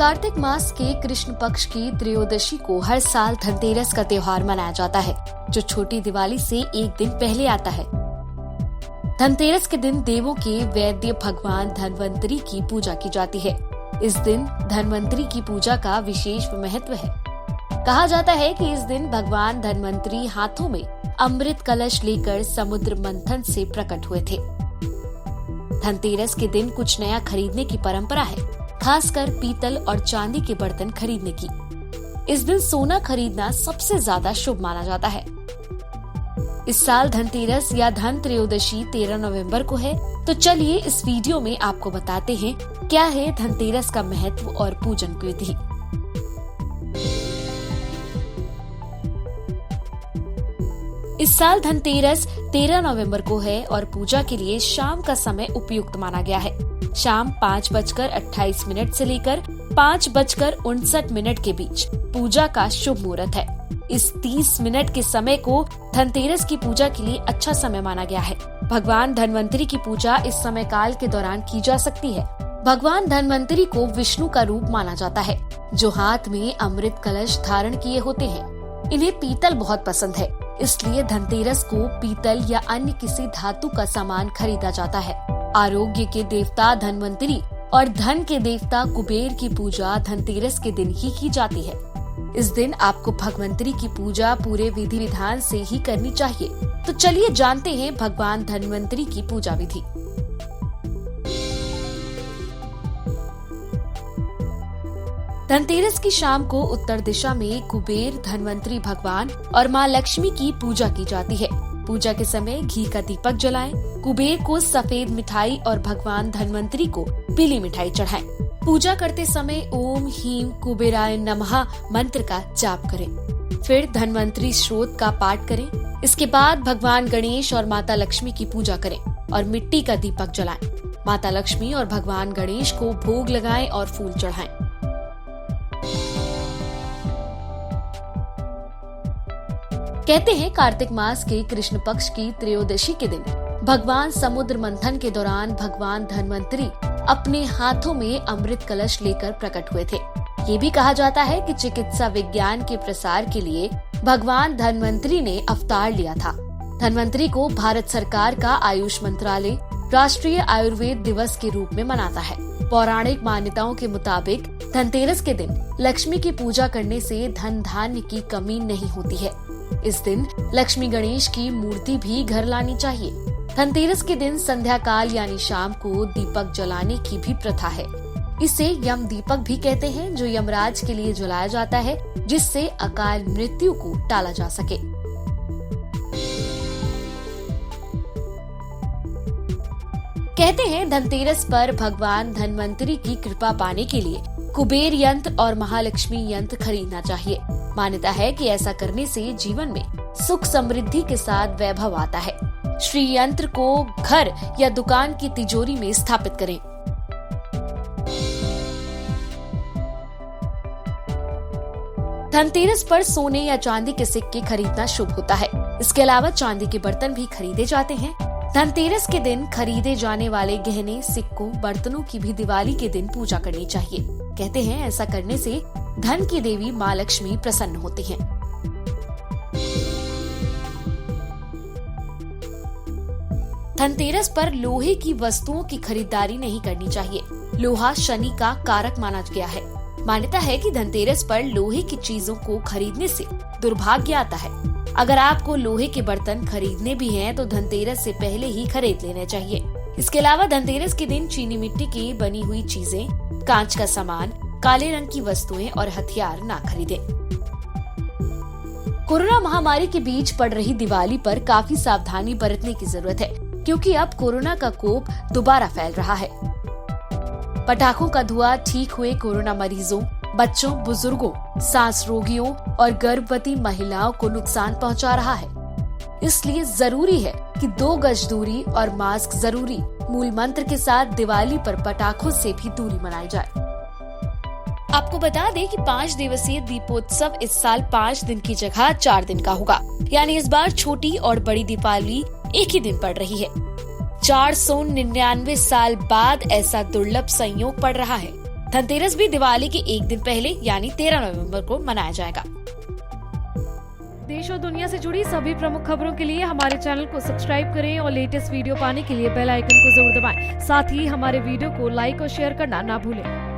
कार्तिक मास के कृष्ण पक्ष की त्रयोदशी को हर साल धनतेरस का त्योहार मनाया जाता है, जो छोटी दिवाली से एक दिन पहले आता है। धनतेरस के दिन देवों के वैद्य भगवान धन्वंतरी की पूजा की जाती है। इस दिन धन्वंतरी की पूजा का विशेष महत्व है। कहा जाता है कि इस दिन भगवान धन्वंतरी हाथों में अमृत कलश लेकर समुद्र मंथन से प्रकट हुए थे। धनतेरस के दिन कुछ नया खरीदने की परंपरा है, खासकर पीतल और चांदी के बर्तन खरीदने की। इस दिन सोना खरीदना सबसे ज्यादा शुभ माना जाता है। इस साल धनतेरस या धन त्रयोदशी 13 नवंबर को है, तो चलिए इस वीडियो में आपको बताते हैं क्या है धनतेरस का महत्व और पूजन की विधि। इस साल धनतेरस 13 नवंबर को है और पूजा के लिए शाम का समय उपयुक्त माना गया है। शाम 5:28 से लेकर 5:59 के बीच पूजा का शुभ मुहूर्त है। इस 30 मिनट के समय को धनतेरस की पूजा के लिए अच्छा समय माना गया है। भगवान धन्वंतरी की पूजा इस समय काल के दौरान की जा सकती है। भगवान धन्वंतरी को विष्णु का रूप माना जाता है, जो हाथ में अमृत कलश धारण किए होते हैं। इन्हें पीतल बहुत पसंद है, इसलिए धनतेरस को पीतल या अन्य किसी धातु का सामान खरीदा जाता है। आरोग्य के देवता धन्वंतरी और धन के देवता कुबेर की पूजा धनतेरस के दिन ही की जाती है। इस दिन आपको भगवंतरी की पूजा पूरे विधि विधान से ही करनी चाहिए। तो चलिए जानते हैं भगवान धन्वंतरी की पूजा विधि। धनतेरस की शाम को उत्तर दिशा में कुबेर, धन्वंतरी भगवान और माँ लक्ष्मी की पूजा की जाती है। पूजा के समय घी का दीपक जलाएं, कुबेर को सफेद मिठाई और भगवान धन्वंतरी को पीली मिठाई चढ़ाएं। पूजा करते समय ओम ह्रीं कुबेराय नमः मंत्र का जाप करें। फिर धन्वंतरी श्लोक का पाठ करें। इसके बाद भगवान गणेश और माता लक्ष्मी की पूजा करें और मिट्टी का दीपक जलाएं। माता लक्ष्मी और भगवान गणेश को भोग लगाएं और फूल चढ़ाएं। कहते हैं कार्तिक मास के कृष्ण पक्ष की त्रयोदशी के दिन भगवान समुद्र मंथन के दौरान भगवान धन्वंतरी अपने हाथों में अमृत कलश लेकर प्रकट हुए थे। ये भी कहा जाता है कि चिकित्सा विज्ञान के प्रसार के लिए भगवान धन्वंतरी ने अवतार लिया था। धन्वंतरी को भारत सरकार का आयुष मंत्रालय राष्ट्रीय आयुर्वेद दिवस के रूप में मनाता है। पौराणिक मान्यताओं के मुताबिक धनतेरस के दिन लक्ष्मी की पूजा करने से धन धान्य की कमी नहीं होती है। इस दिन लक्ष्मी गणेश की मूर्ति भी घर लानी चाहिए। धनतेरस के दिन संध्या काल यानी शाम को दीपक जलाने की भी प्रथा है। इसे यम दीपक भी कहते हैं, जो यमराज के लिए जलाया जाता है, जिससे अकाल मृत्यु को टाला जा सके। कहते हैं धनतेरस पर भगवान धन्वंतरी की कृपा पाने के लिए कुबेर यंत्र और महालक्ष्मी यंत्र खरीदना चाहिए। मान्यता है कि ऐसा करने से जीवन में सुख समृद्धि के साथ वैभव आता है। श्री यंत्र को घर या दुकान की तिजोरी में स्थापित करें। धनतेरस पर सोने या चांदी के सिक्के खरीदना शुभ होता है। इसके अलावा चांदी के बर्तन भी खरीदे जाते हैं। धनतेरस के दिन खरीदे जाने वाले गहने, सिक्कों, बर्तनों की भी दिवाली के दिन पूजा करनी चाहिए। कहते हैं ऐसा करने से धन की देवी माँ लक्ष्मी प्रसन्न होती हैं। धनतेरस पर लोहे की वस्तुओं की खरीदारी नहीं करनी चाहिए। लोहा शनि का कारक माना गया है। मान्यता है कि धनतेरस पर लोहे की चीजों को खरीदने से दुर्भाग्य आता है। अगर आपको लोहे के बर्तन खरीदने भी हैं, तो धनतेरस से पहले ही खरीद लेने चाहिए। इसके अलावा धनतेरस के दिन चीनी मिट्टी की बनी हुई चीजें, कांच का सामान, काले रंग की वस्तुएं और हथियार ना खरीदें। कोरोना महामारी के बीच पड़ रही दिवाली पर काफी सावधानी बरतने की जरूरत है, क्योंकि अब कोरोना का कोप दोबारा फैल रहा है। पटाखों का धुआं ठीक हुए कोरोना मरीजों, बच्चों, बुजुर्गों, सांस रोगियों और गर्भवती महिलाओं को नुकसान पहुंचा रहा है। इसलिए जरूरी है कि 2 गज दूरी और मास्क जरूरी मूल मंत्र के साथ दिवाली पर पटाखों से भी दूरी मनाई जाए। आपको बता दें कि 5 दिवसीय दीपोत्सव इस साल 5 दिन की जगह 4 दिन का होगा, यानी इस बार छोटी और बड़ी दीपावली एक ही दिन पड़ रही है। 499 साल बाद ऐसा दुर्लभ संयोग पड़ रहा है। धनतेरस भी दिवाली के एक दिन पहले यानी 13 नवंबर को मनाया जाएगा। देश और दुनिया से जुड़ी सभी प्रमुख खबरों के लिए हमारे चैनल को सब्सक्राइब करें और लेटेस्ट वीडियो पाने के लिए बेल आइकन को जरूर दबाएं। साथ ही हमारे वीडियो को लाइक और शेयर करना ना भूलें।